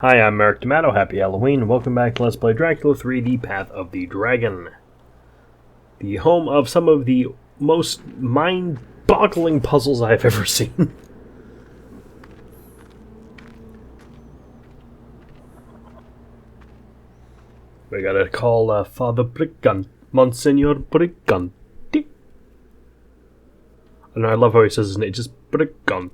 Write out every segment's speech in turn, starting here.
Hi, I'm Merrick D'Amato. Happy Halloween. Welcome back to Let's Play Dracula 3, The Path of the Dragon. The home of some of the most mind-boggling puzzles I've ever seen. We gotta call Father Brigant, Monsignor Briganti. And I love how he says his name, just Briganti.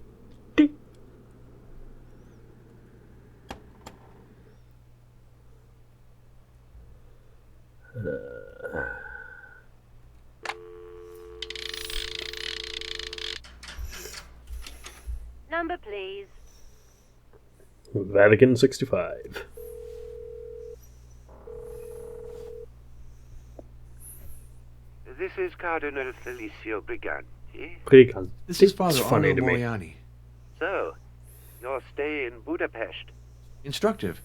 Number, please. Vatican 65. This is Cardinal Felicio Briganti. Briganti. This is Father It's funny Arno to me. Moriani. So, your stay in Budapest. Instructive.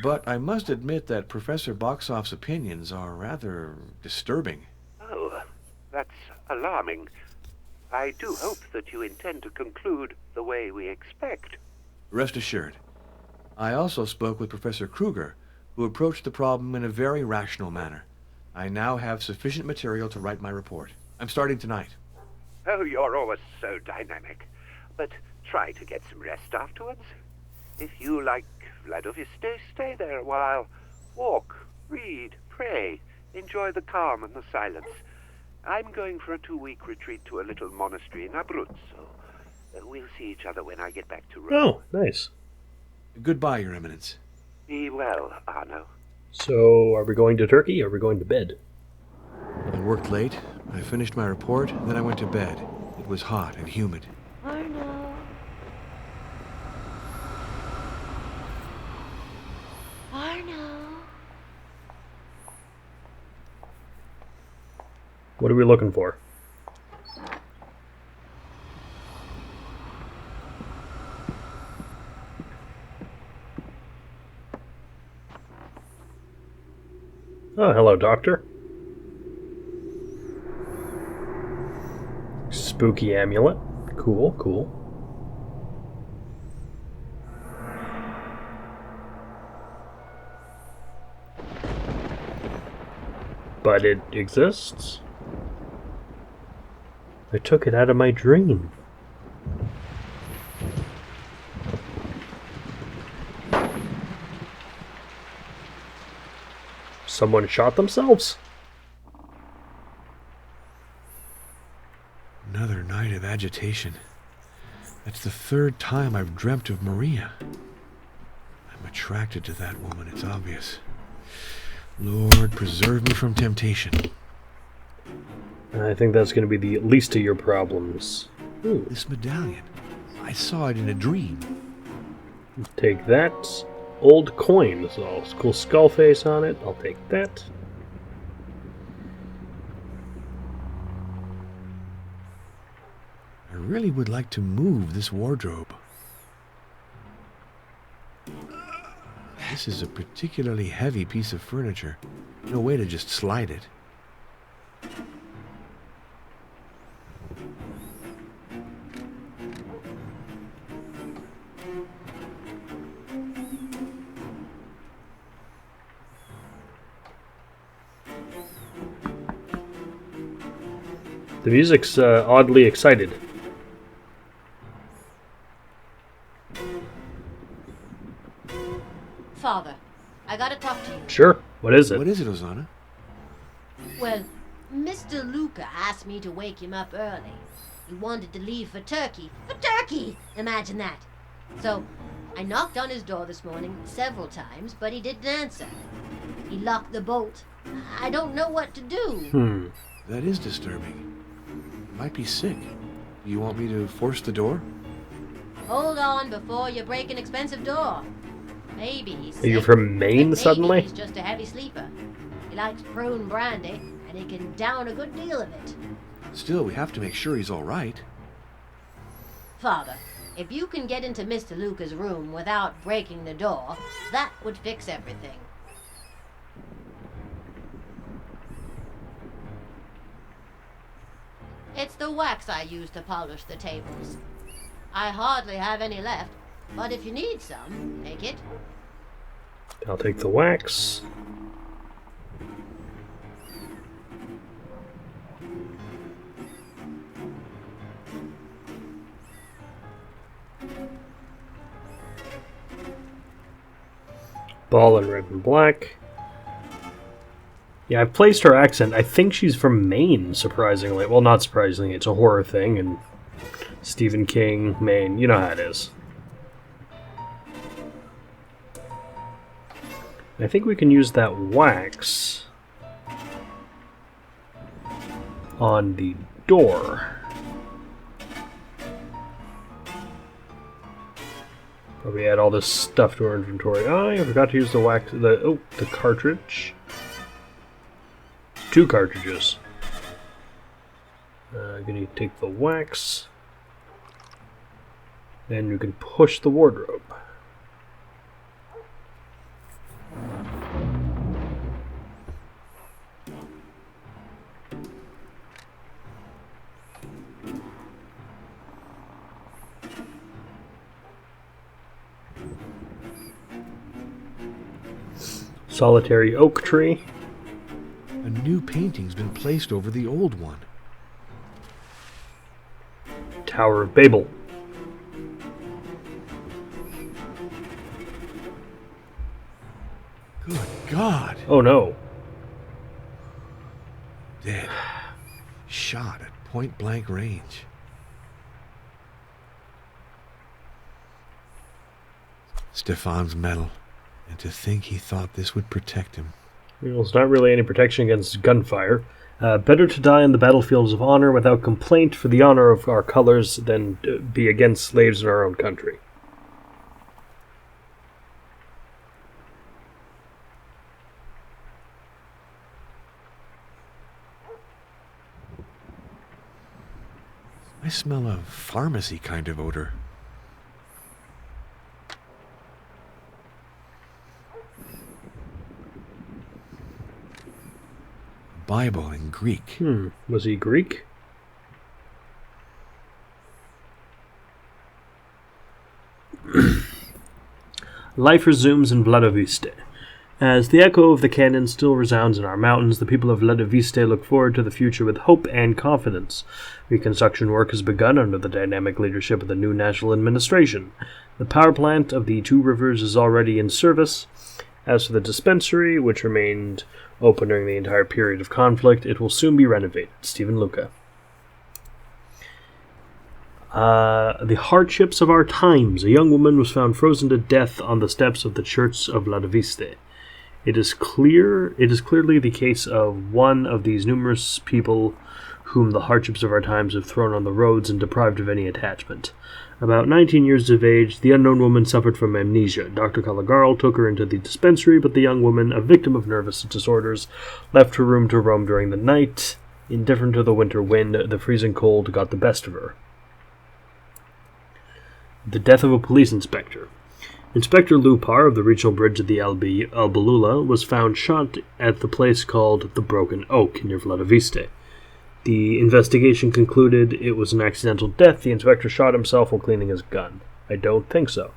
But I must admit that Professor Boxoff's opinions are rather disturbing. Oh, that's alarming. I do hope that you intend to conclude the way we expect. Rest assured. I also spoke with Professor Kruger, who approached the problem in a very rational manner. I now have sufficient material to write my report. I'm starting tonight. Oh, you're always so dynamic. But try to get some rest afterwards. If you like Vladoviste, stay there a while. Walk, read, pray, enjoy the calm and the silence. I'm going for a 2-week retreat to a little monastery in Abruzzo. We'll see each other when I get back to Rome. Oh, nice. Goodbye, Your Eminence. Be well, Arno. So, are we going to Turkey or are we going to bed? I worked late. I finished my report, then I went to bed. It was hot and humid. Arno. Arno. What are we looking for? Oh, hello, Doctor. Spooky amulet. Cool, cool. But it exists? I took it out of my dream. Someone shot themselves? Another night of agitation. That's the third time I've dreamt of Maria. I'm attracted to that woman, it's obvious. Lord, preserve me from temptation. I think that's going to be the least of your problems. Ooh, This medallion, I saw it in a dream. take that. Old coin. So, cool skull face on it. I'll take that. I really would like to move this wardrobe. This is a particularly heavy piece of furniture. No way to just slide it. The music's oddly excited. Father, I gotta talk to you. Sure. What is it? What is it, Ozana? Well, Mr. Luca asked me to wake him up early. He wanted to leave for Turkey. For Turkey! Imagine that. So, I knocked on his door this morning several times, but he didn't answer. He locked the bolt. I don't know what to do. That is disturbing. He might be sick. Do you want me to force the door? Hold on before you break an expensive door. Maybe he's Are you sick, from Maine but suddenly? maybe he's just a heavy sleeper. He likes prune brandy, and he can down a good deal of it. Still, we have to make sure he's all right. Father, if you can get into Mr. Luca's room without breaking the door, that would fix everything. It's the wax I use to polish the tables. I hardly have any left, but if you need some, take it. I'll take the wax. Ball in red and black. Yeah, I've placed her accent. I think she's from Maine, surprisingly. Well, not surprisingly, it's a horror thing, and Stephen King, Maine, you know how it is. I think we can use that wax on the door. Probably add all this stuff to our inventory. Oh, I forgot to use the wax. The cartridge. 2 cartridges. Gonna take the wax. Then you can push the wardrobe. Solitary oak tree. A new painting's been placed over the old one. Tower of Babel. Good God. Oh no. Dead. Shot at point-blank range. Stefan's medal. And to think he thought this would protect him. Well, it's not really any protection against gunfire. Better to die on the battlefields of honor without complaint for the honor of our colors than be against slaves in our own country. I smell a pharmacy kind of odor. Bible in Greek. Was he Greek? Life resumes in Vladoviste. As the echo of the cannon still resounds in our mountains, the people of Vladoviste look forward to the future with hope and confidence. Reconstruction work has begun under the dynamic leadership of the new national administration. The power plant of the Two Rivers is already in service. As for the dispensary, which remained open during the entire period of conflict, it will soon be renovated. Stephen Luca. The hardships of our times. A young woman was found frozen to death on the steps of the church of Vladoviste. It is clearly the case of one of these numerous people whom the hardships of our times have thrown on the roads and deprived of any attachment. About 19 years of age, the unknown woman suffered from amnesia. Dr. Calagarl took her into the dispensary, but the young woman, a victim of nervous disorders, left her room to roam during the night. Indifferent to the winter wind, the freezing cold got the best of her. The death of a police inspector. Inspector Lupar of the regional bridge of the Albalula was found shot at the place called the Broken Oak near Vladoviste. The investigation concluded it was an accidental death. The inspector shot himself while cleaning his gun. I don't think so.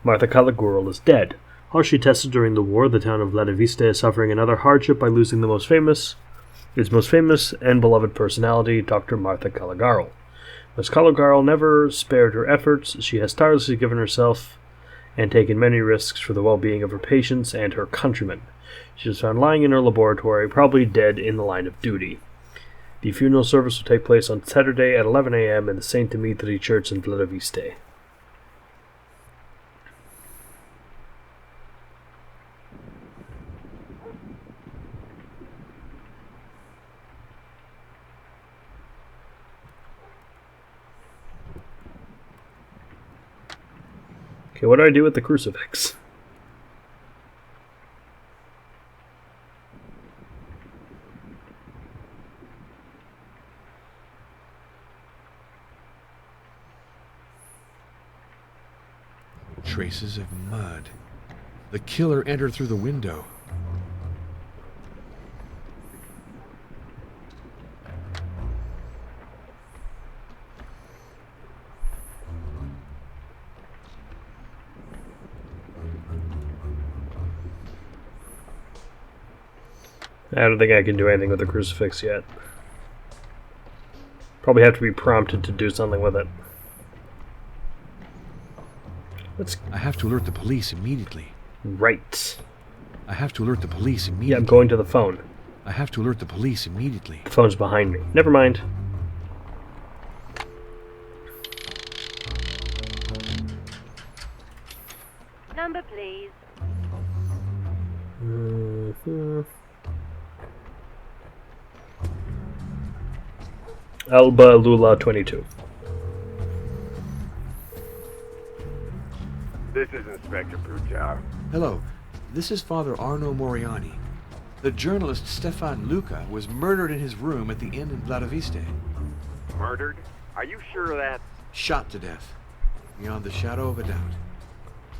Martha Calagarl is dead. Harshly tested during the war, the town of Vladoviste is suffering another hardship by losing its most famous and beloved personality, Dr. Martha Calagarl. Miss Calagarl never spared her efforts. She has tirelessly given herself and taken many risks for the well-being of her patients and her countrymen. She was found lying in her laboratory, probably dead in the line of duty. The funeral service will take place on Saturday at 11 a.m. in the St. Dimitri Church in Vladoviste. Okay, what do I do with the crucifix? Traces of mud. The killer entered through the window. I don't think I can do anything with the crucifix yet. Probably have to be prompted to do something with it. I have to alert the police immediately. Right. I have to alert the police immediately. Yeah, I'm going to the phone. I have to alert the police immediately. The phone's behind me. Never mind. Number, please. Alba Lula 22. This is Inspector Bruchar. Hello, this is Father Arno Moriani. The journalist Stefan Luca was murdered in his room at the inn in Vladoviste. Murdered? Are you sure of that? Shot to death, beyond the shadow of a doubt.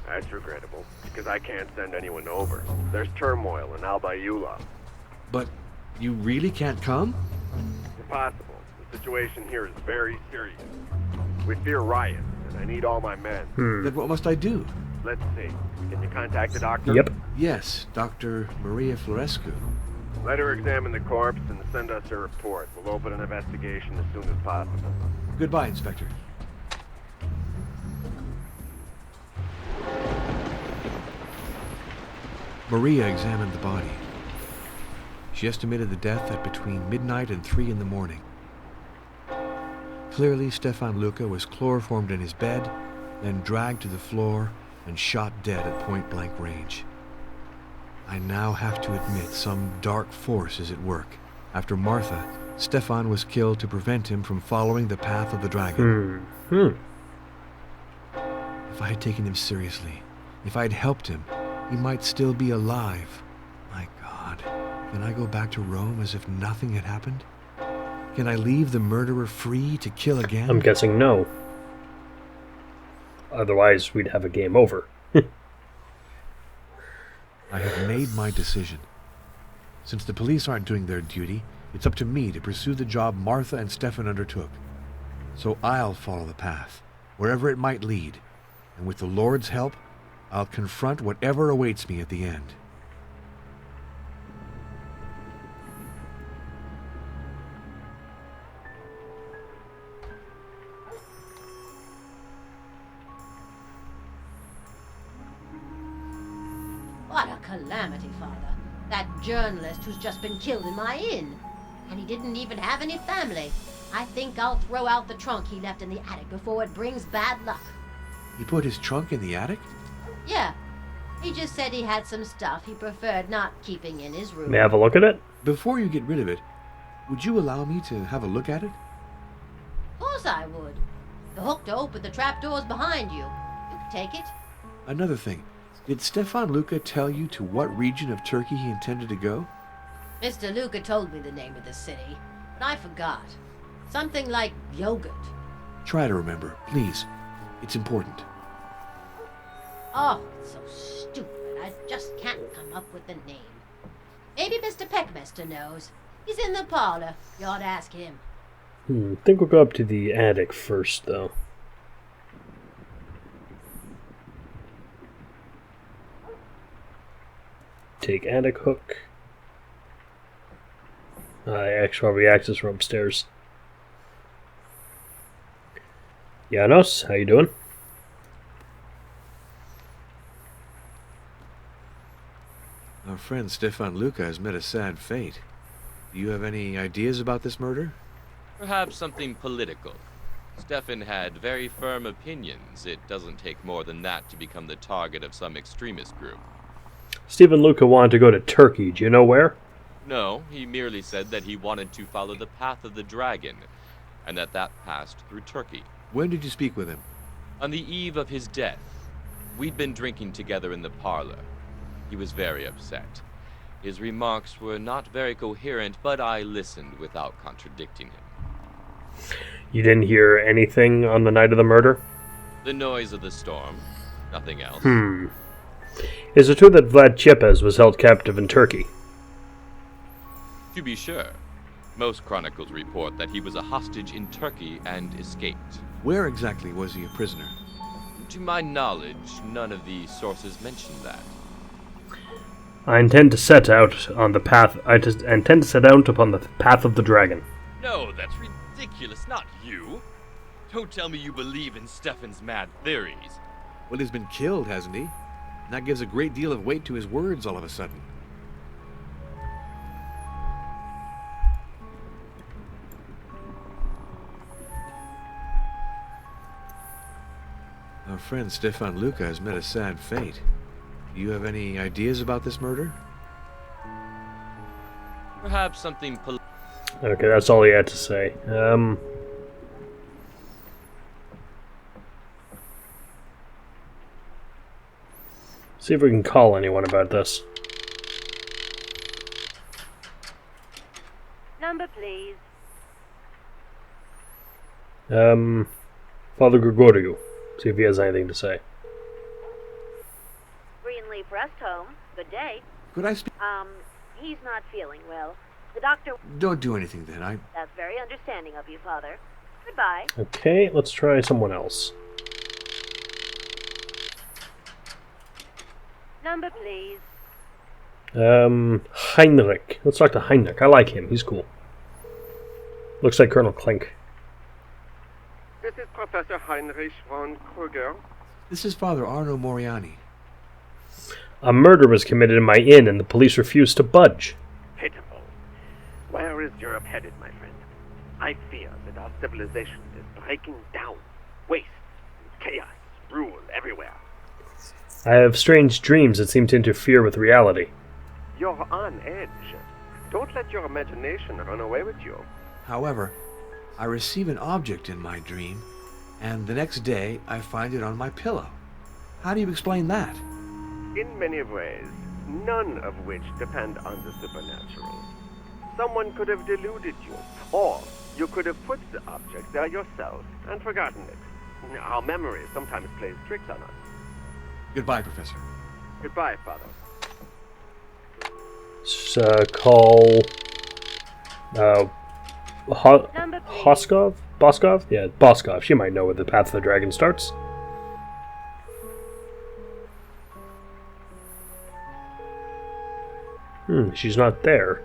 That's regrettable, because I can't send anyone over. There's turmoil in Albayula. But you really can't come? Impossible. The situation here is very serious. We fear riots, and I need all my men. Then what must I do? Let's see. Can you contact the doctor? Yep. Yes, Dr. Maria Florescu. Let her examine the corpse and send us a report. We'll open an investigation as soon as possible. Goodbye, Inspector. Maria examined the body. She estimated the death at between midnight and 3 in the morning. Clearly, Stefan Luca was chloroformed in his bed, then dragged to the floor and shot dead at point-blank range. I now have to admit some dark force is at work. After Martha, Stefan was killed to prevent him from following the path of the dragon. If I had taken him seriously, if I had helped him, he might still be alive. My God, can I go back to Rome as if nothing had happened? Can I leave the murderer free to kill again? I'm guessing no. Otherwise, we'd have a game over. I have made my decision. Since the police aren't doing their duty, it's up to me to pursue the job Martha and Stefan undertook. So I'll follow the path, wherever it might lead, and with the Lord's help, I'll confront whatever awaits me at the end. What a calamity, Father. That journalist who's just been killed in my inn. And he didn't even have any family. I think I'll throw out the trunk he left in the attic before it brings bad luck. He put his trunk in the attic? Yeah. He just said he had some stuff he preferred not keeping in his room. May I have a look at it? Before you get rid of it, would you allow me to have a look at it? Of course I would. The hook to open the trapdoor's behind you. You can take it. Another thing, did Stefan Luca tell you to what region of Turkey he intended to go? Mr. Luca told me the name of the city, but I forgot. Something like yogurt. Try to remember, please. It's important. Oh, it's so stupid. I just can't come up with the name. Maybe Mr. Peckmester knows. He's in the parlor. You ought to ask him. I think we'll go up to the attic first, though. Take attic hook. Actually, probably access from upstairs. Janos, how you doing? Our friend Stefan Luca has met a sad fate. Do you have any ideas about this murder? Perhaps something political. Stefan had very firm opinions. It doesn't take more than that to become the target of some extremist group. Stephen Luca wanted to go to Turkey. Do you know where? No, he merely said that he wanted to follow the path of the dragon, and that passed through Turkey. When did you speak with him? On the eve of his death, we'd been drinking together in the parlor. He was very upset. His remarks were not very coherent, but I listened without contradicting him. You didn't hear anything on the night of the murder? The noise of the storm, nothing else. Is it true that Vlad Chepes was held captive in Turkey? To be sure. Most chronicles report that he was a hostage in Turkey and escaped. Where exactly was he a prisoner? To my knowledge, none of the sources mention that. I intend to set out on the path. Intend to set out upon the path of the dragon. No, that's ridiculous, not you. Don't tell me you believe in Stefan's mad theories. Well, he's been killed, hasn't he? And that gives a great deal of weight to his words all of a sudden. Our friend Stefan Luca has met a sad fate. Do you have any ideas about this murder? Perhaps something Okay, that's all he had to say. See if we can call anyone about this. Number, please. Father Gregorio. See if he has anything to say. Greenleaf Rest Home. Good day. Could I speak? He's not feeling well. The doctor... Don't do anything then. That's very understanding of you, Father. Goodbye. Okay, let's try someone else. Number, please. Heinrich. Let's talk to Heinrich. I like him. He's cool. Looks like Colonel Klink. This is Professor Heinrich von Kruger. This is Father Arno Moriani. A murder was committed in my inn and the police refused to budge. Pitiful. Where is Europe headed, my friend? I fear that our civilization is breaking down. Waste, chaos, rule everywhere. I have strange dreams that seem to interfere with reality. You're on edge. Don't let your imagination run away with you. However, I receive an object in my dream, and the next day I find it on my pillow. How do you explain that? In many ways, none of which depend on the supernatural. Someone could have deluded you, or you could have put the object there yourself and forgotten it. Our memory sometimes plays tricks on us. Goodbye, Professor. Goodbye, Father. Call... Hoskov? Boskov? Yeah, Boskov. She might know where the Path of the Dragon starts. She's not there.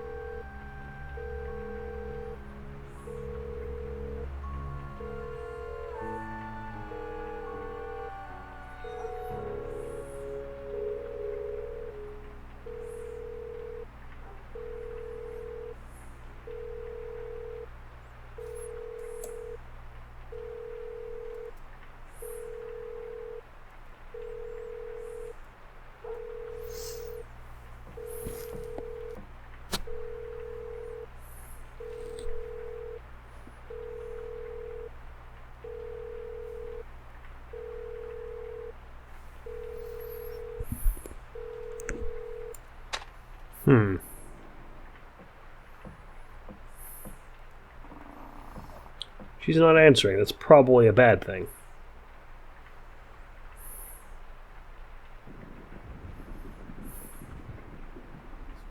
She's not answering. That's probably a bad thing.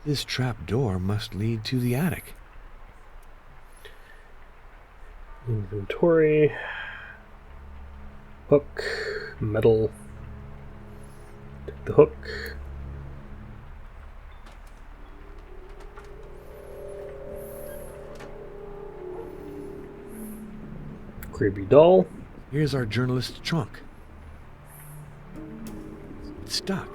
This trap door must lead to the attic. Inventory. Hook. Metal. Take the hook. Creepy doll. Here's our journalist's trunk. It's stuck.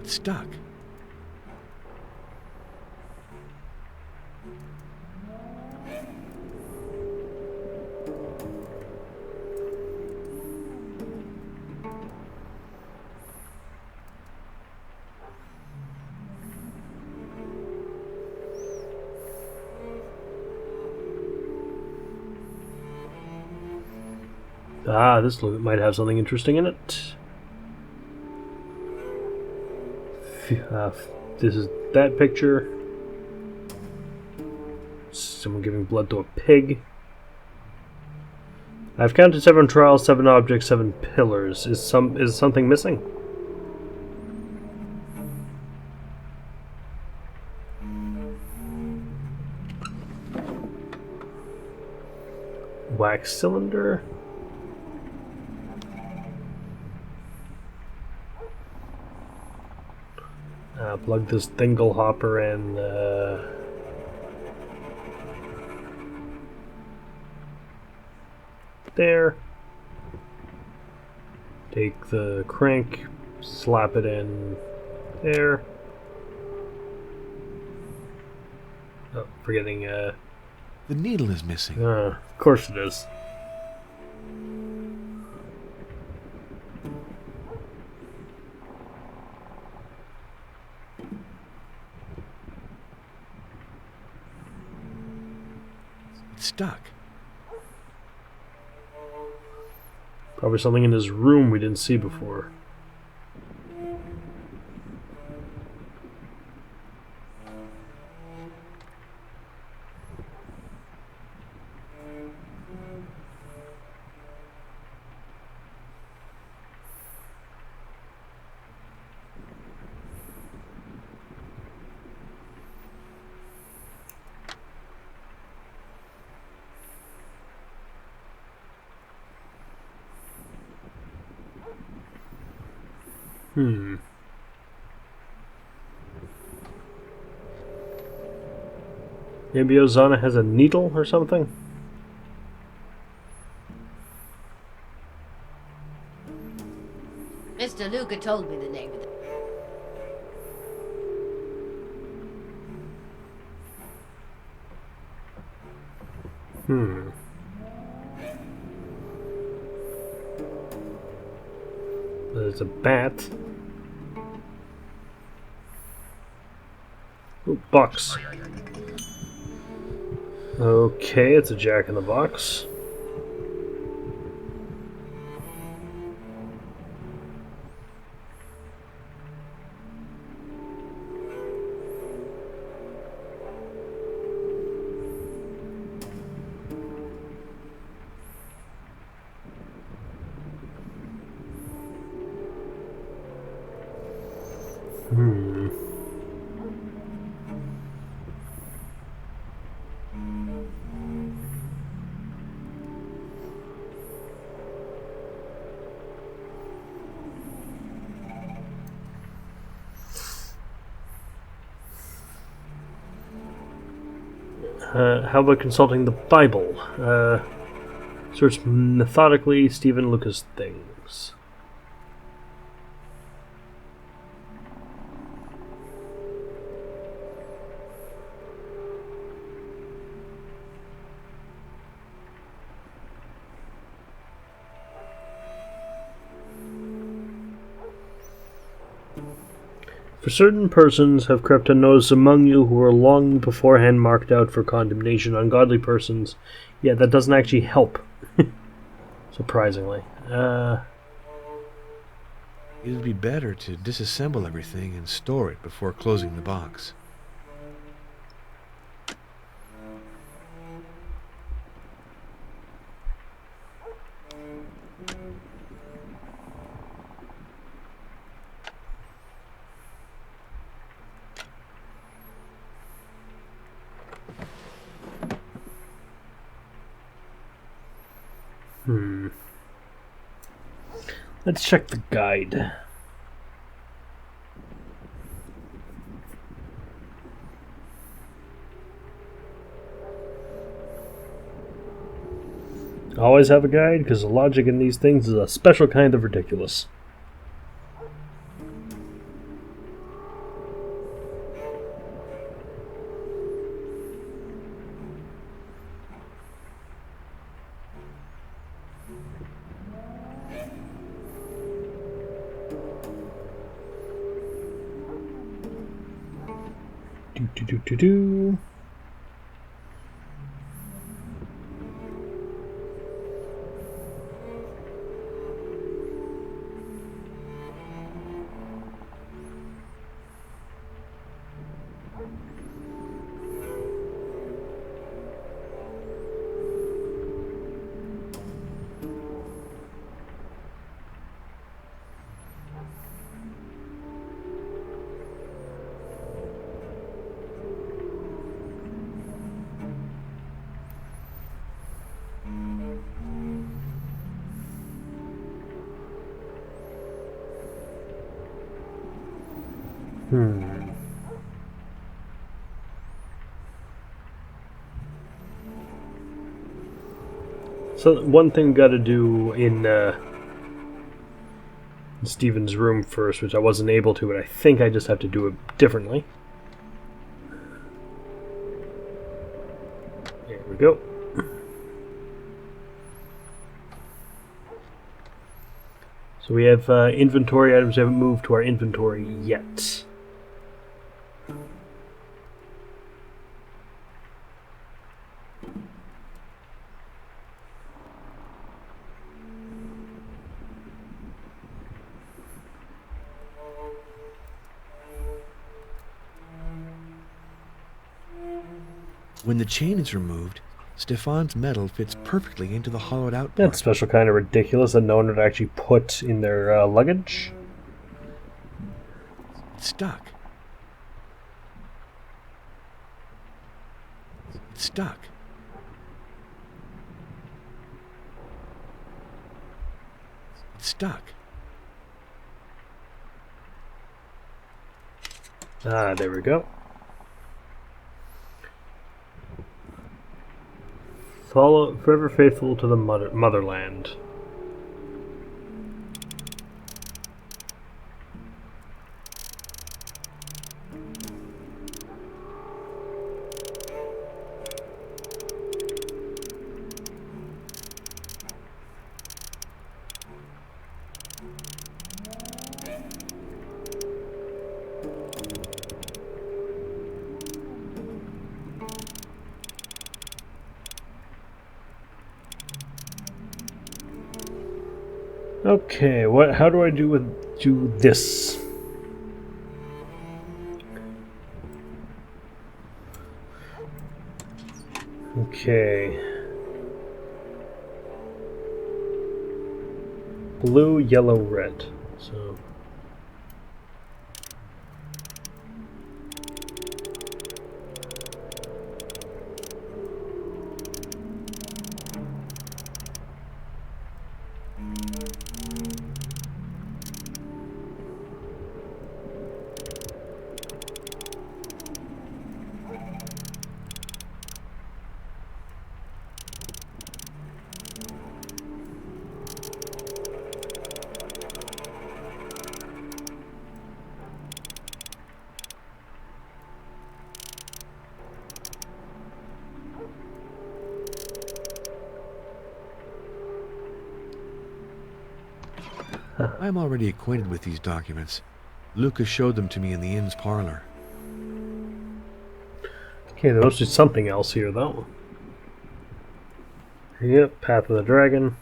It's stuck. Ah, this might have something interesting in it. This is that picture. Someone giving blood to a pig. I've counted 7 trials, 7 objects, 7 pillars. Is something missing? Wax cylinder. Plug this dingle hopper in. There. Take the crank, slap it in there. Oh, forgetting, The needle is missing. of course it is. It's stuck. Probably something in his room we didn't see before. Maybe Ozana has a needle or something? Mr. Luca told me the name of the... There's a bat. Ooh, box. Okay, it's a jack in the box. How about consulting the Bible? Search methodically Stephen Lucas things. For certain persons have crept unnoticed among you who were long beforehand marked out for condemnation, ungodly persons. Yeah, that doesn't actually help. Surprisingly. It would be better to disassemble everything and store it before closing the box. Let's check the guide. Always have a guide, because the logic in these things is a special kind of ridiculous. Do. So one thing got to do in Steven's room first, which I wasn't able to, but I think I just have to do it differently. There we go. So we have inventory items we haven't moved to our inventory yet. When the chain is removed, Stefan's metal fits perfectly into the hollowed out part. That's special kind of ridiculous that no one would actually put in their luggage. It's stuck. It's stuck. It's stuck. Ah, there we go. Follow, forever faithful to the motherland. Okay, how do I do this? Okay. Blue, yellow, red. So I'm already acquainted with these documents. Lucas showed them to me in the inn's parlor. okay, there must be something else here, though. Yep, Path of the Dragon.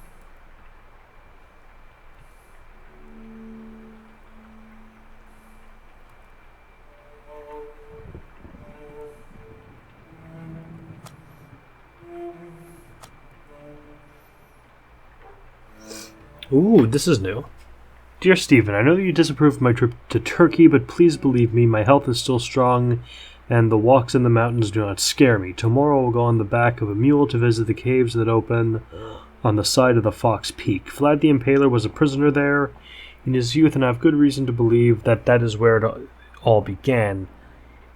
Ooh, this is new. Dear Stephen, I know that you disapprove of my trip to Turkey, but please believe me, my health is still strong, and the walks in the mountains do not scare me. Tomorrow I will go on the back of a mule to visit the caves that open on the side of the Fox Peak. Vlad the Impaler was a prisoner there in his youth, and I have good reason to believe that that is where it all began.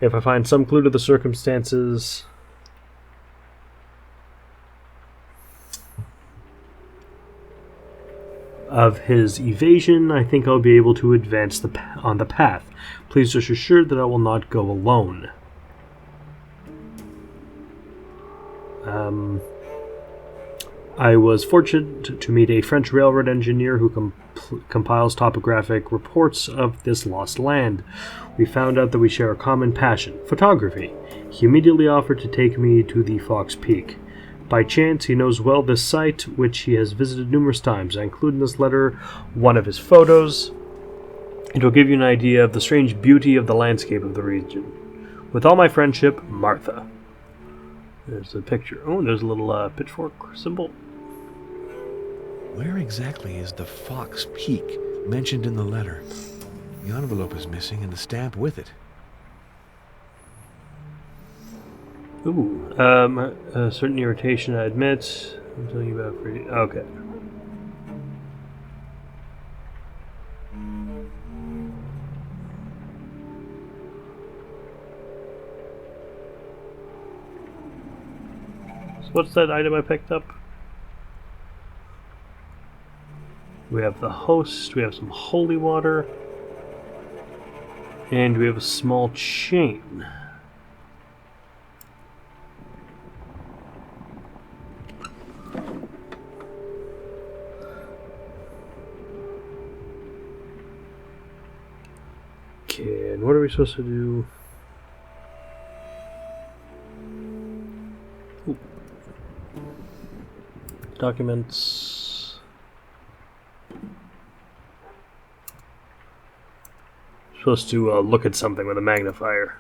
If I find some clue to the circumstances of his evasion, I think I'll be able to advance on the path. Please rest assured that I will not go alone. I was fortunate to meet a French railroad engineer who compiles topographic reports of this lost land. We found out that we share a common passion, photography. He immediately offered to take me to the Fox Peak. By chance, he knows well this site, which he has visited numerous times. I include in this letter one of his photos. It will give you an idea of the strange beauty of the landscape of the region. With all my friendship, Martha. There's a picture. Oh, there's a little pitchfork symbol. Where exactly is the Fox Peak mentioned in the letter? The envelope is missing and the stamp with it. Ooh, a certain irritation, I admit. I'm telling you about okay. So what's that item I picked up? We have the host, we have some holy water, and we have a small chain. Okay, and what are we supposed to do? Ooh. Documents. Supposed to look at something with a magnifier.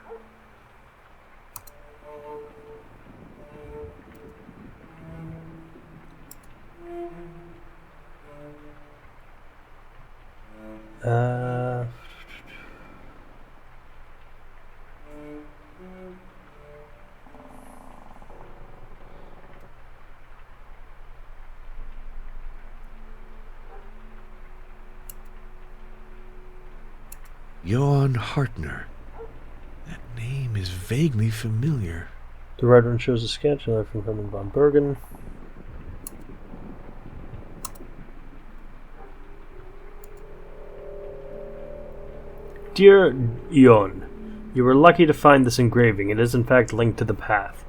Johann Hartner. That name is vaguely familiar. The writer one shows a sketch from Hermann von Bergen. Dear Jon, you were lucky to find this engraving. It is in fact linked to the path.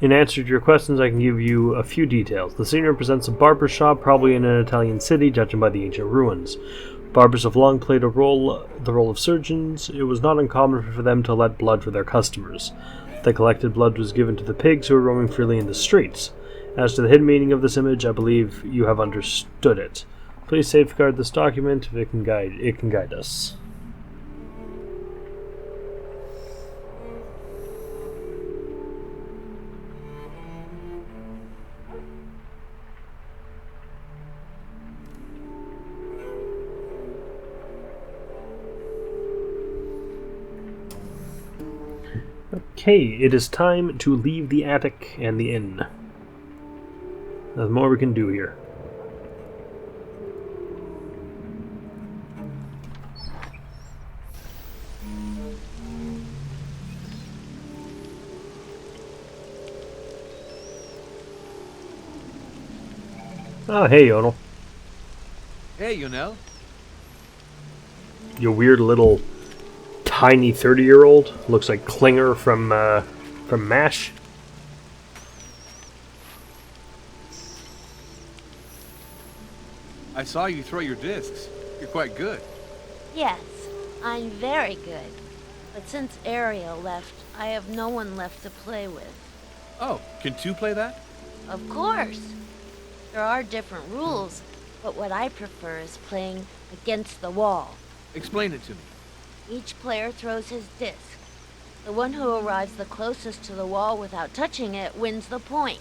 In answer to your questions, I can give you a few details. The scene represents a barber shop, probably in an Italian city, judging by the ancient ruins. Barbers have long played the role of surgeons. It was not uncommon for them to let blood for their customers. The collected blood was given to the pigs who were roaming freely in the streets. As to the hidden meaning of this image, I believe you have understood it. Please safeguard this document if it can guide us. Okay, it is time to leave the attic and the inn. There's more we can do here. Oh, hey, Yonel. Hey, Yonel. You weird little tiny 30-year-old. Looks like Klinger from MASH. I saw you throw your discs. You're quite good. Yes, I'm very good. But since Ariel left, I have no one left to play with. Oh, can two play that? Of course. There are different rules, but what I prefer is playing against the wall. Explain it to me. Each player throws his disc. The one who arrives the closest to the wall without touching it wins the point.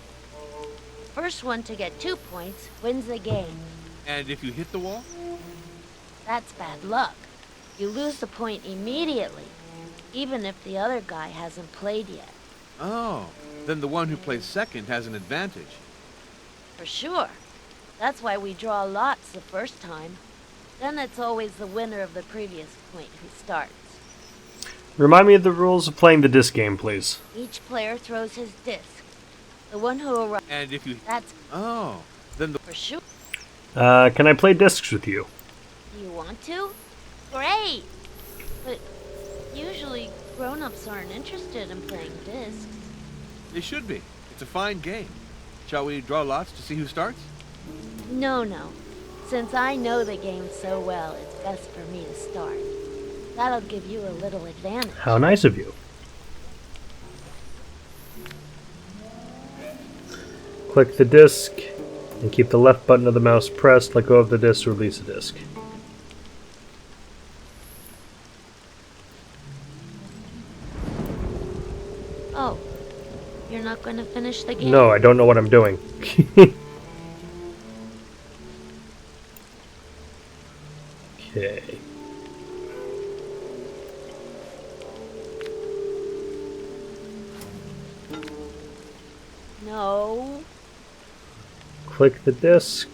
First one to get 2 points wins the game. And if you hit the wall? That's bad luck. You lose the point immediately, even if the other guy hasn't played yet. Oh, then the one who plays second has an advantage. For sure. That's why we draw lots the first time. Then it's always the winner of the previous point who starts. Remind me of the rules of playing the disc game, please. Each player throws his disc. The one who arrives... And if you... That's... Oh, then the... For sure. Can I play discs with you? Do you want to? Great! But usually grown-ups aren't interested in playing discs. They should be. It's a fine game. Shall we draw lots to see who starts? No. Since I know the game so well, it's best for me to start. That'll give you a little advantage. How nice of you. Click the disc and keep the left button of the mouse pressed. Let go of the disc to release the disc. Oh, you're not going to finish the game? No, I don't know what I'm doing. Okay. No. Click the disc.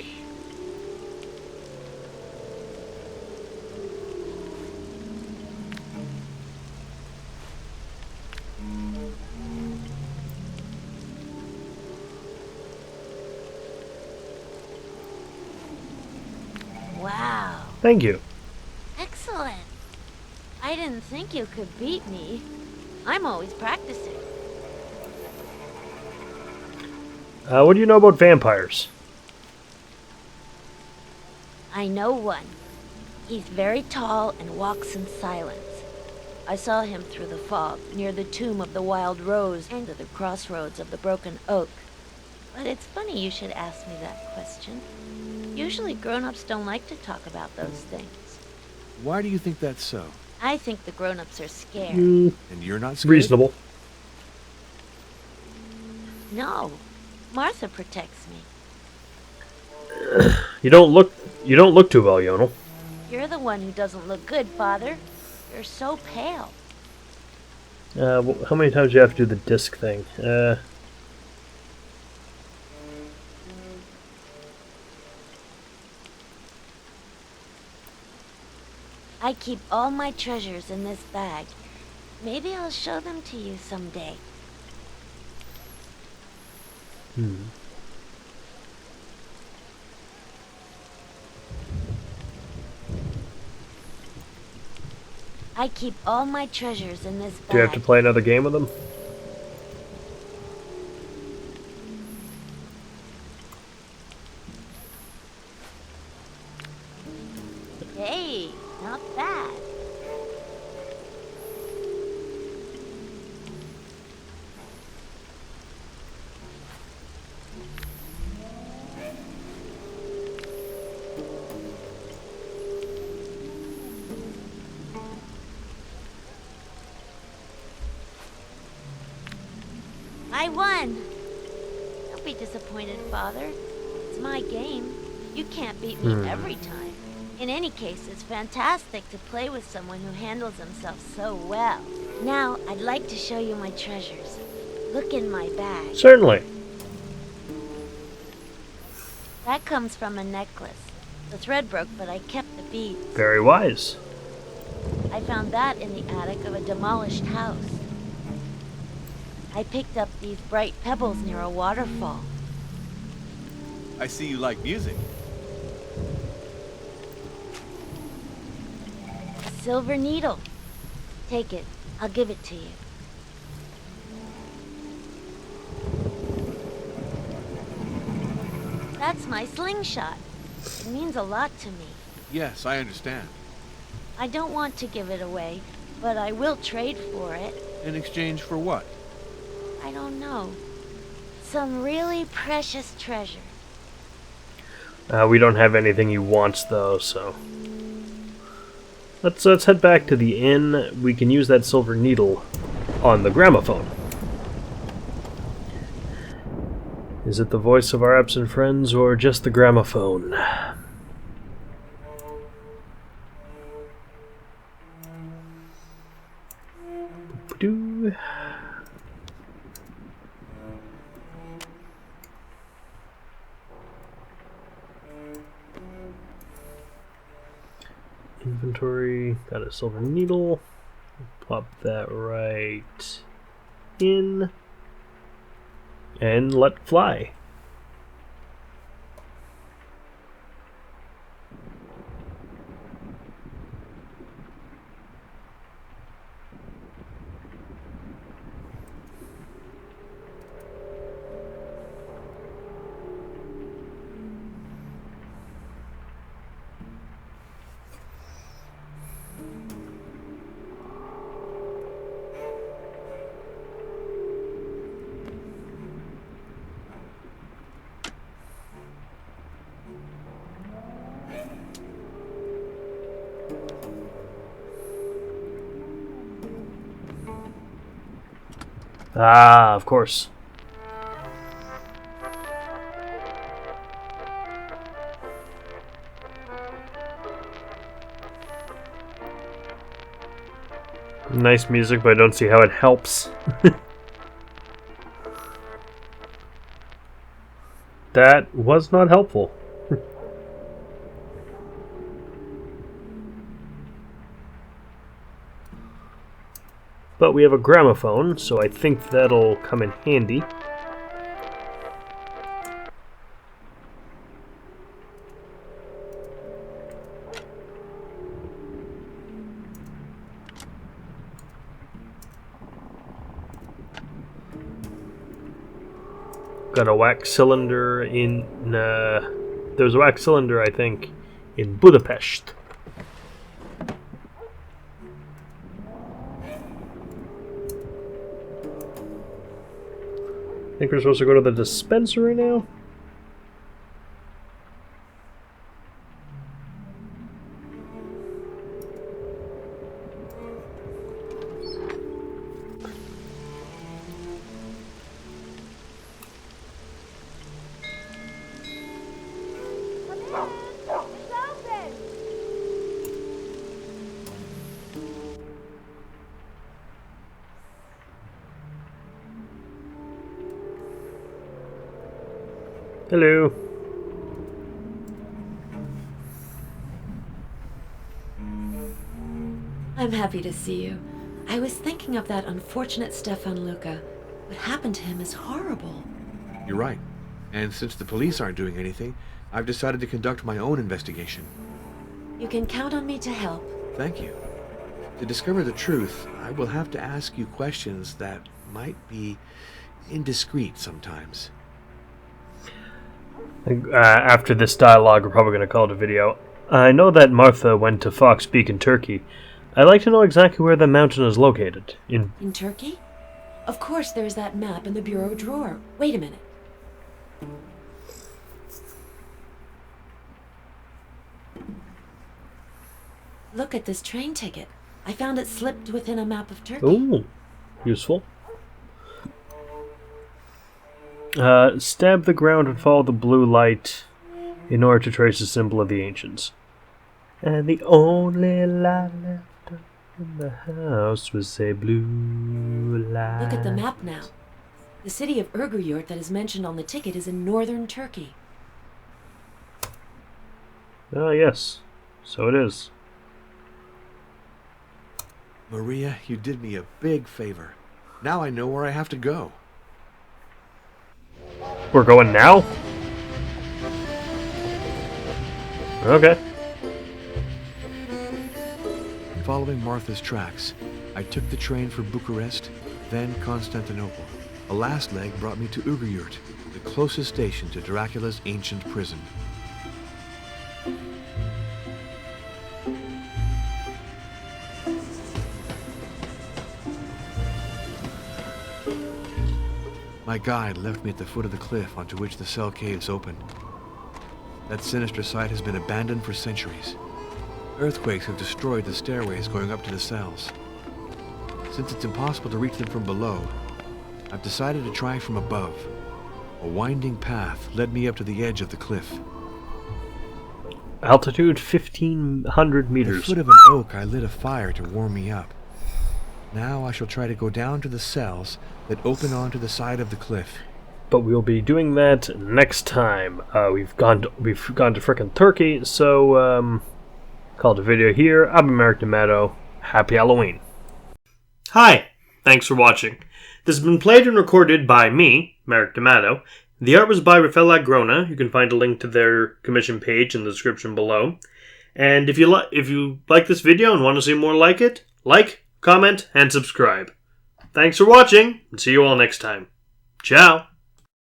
Thank you. Excellent. I didn't think you could beat me. I'm always practicing. What do you know about vampires? I know one. He's very tall and walks in silence. I saw him through the fog, near the tomb of the wild rose and at the crossroads of the broken oak. But it's funny you should ask me that question. Usually grown-ups don't like to talk about those things. Why do you think that's so? I think the grown-ups are scared. And you're not scared? Reasonable. No. Martha protects me. You don't look too well, Yonel. You're the one who doesn't look good, Father. You're so pale. How many times do you have to do the disc thing? I keep all my treasures in this bag. Maybe I'll show them to you someday. I keep all my treasures in this bag. Do you have to play another game with them? Hey, not bad. I won! Don't be disappointed, Father. It's my game. You can't beat me every time. In any case, it's fantastic to play with someone who handles himself so well. Now, I'd like to show you my treasures. Look in my bag. Certainly. That comes from a necklace. The thread broke, but I kept the beads. Very wise. I found that in the attic of a demolished house. I picked up these bright pebbles near a waterfall. I see you like music. A silver needle. Take it. I'll give it to you. That's my slingshot. It means a lot to me. Yes, I understand. I don't want to give it away, but I will trade for it. In exchange for what? I don't know. Some really precious treasure. We don't have anything he wants, though, so... Let's head back to the inn. We can use that silver needle on the gramophone. Is it the voice of our absent friends, or just the gramophone? Boop-a-doo. Inventory, got a silver needle. Plop that right in. And let fly. Ah, of course. Nice music, but I don't see how it helps. That was not helpful. But we have a gramophone, so I think that'll come in handy. got a wax cylinder in... there's a wax cylinder, I think, in Budapest. I think we're supposed to go to the dispensary now? Hello. I'm happy to see you. I was thinking of that unfortunate Stefan Luca. What happened to him is horrible. You're right. And since the police aren't doing anything, I've decided to conduct my own investigation. You can count on me to help. Thank you. To discover the truth, I will have to ask you questions that might be indiscreet sometimes. After this dialogue, we're probably going to call it a video. I know that Martha went to Fox Peak in Turkey. I'd like to know exactly where the mountain is located. In Turkey? Of course, there's that map in the bureau drawer. Wait a minute. Look at this train ticket. I found it slipped within a map of Turkey. Ooh, useful. Stab the ground and follow the blue light in order to trace the symbol of the ancients. And the only light left in the house was a blue light. Look at the map now. The city of Urguyurt that is mentioned on the ticket is in northern Turkey. Ah, yes. So it is. Maria, you did me a big favor. Now I know where I have to go. We're going now? Okay. Following Martha's tracks, I took the train for Bucharest, then Constantinople. A last leg brought me to Urguyurt, the closest station to Dracula's ancient prison. My guide left me at the foot of the cliff onto which the cell caves open. That sinister site has been abandoned for centuries. Earthquakes have destroyed the stairways going up to the cells. Since it's impossible to reach them from below, I've decided to try from above. A winding path led me up to the edge of the cliff. Altitude 1,500 At meters. the foot of an oak, I lit a fire to warm me up. Now I shall try to go down to the cells that open onto the side of the cliff. But we'll be doing that next time. We've gone to frickin' Turkey, so call it a video here. I've been Merrick D'Amato. Happy Halloween. Hi, thanks for watching. This has been played and recorded by me, Merrick D'Amato. The art was by Rafael Agrona. You can find a link to their commission page in the description below. And if you like this video and want to see more like it, like, comment, and subscribe. Thanks for watching, and see you all next time. Ciao!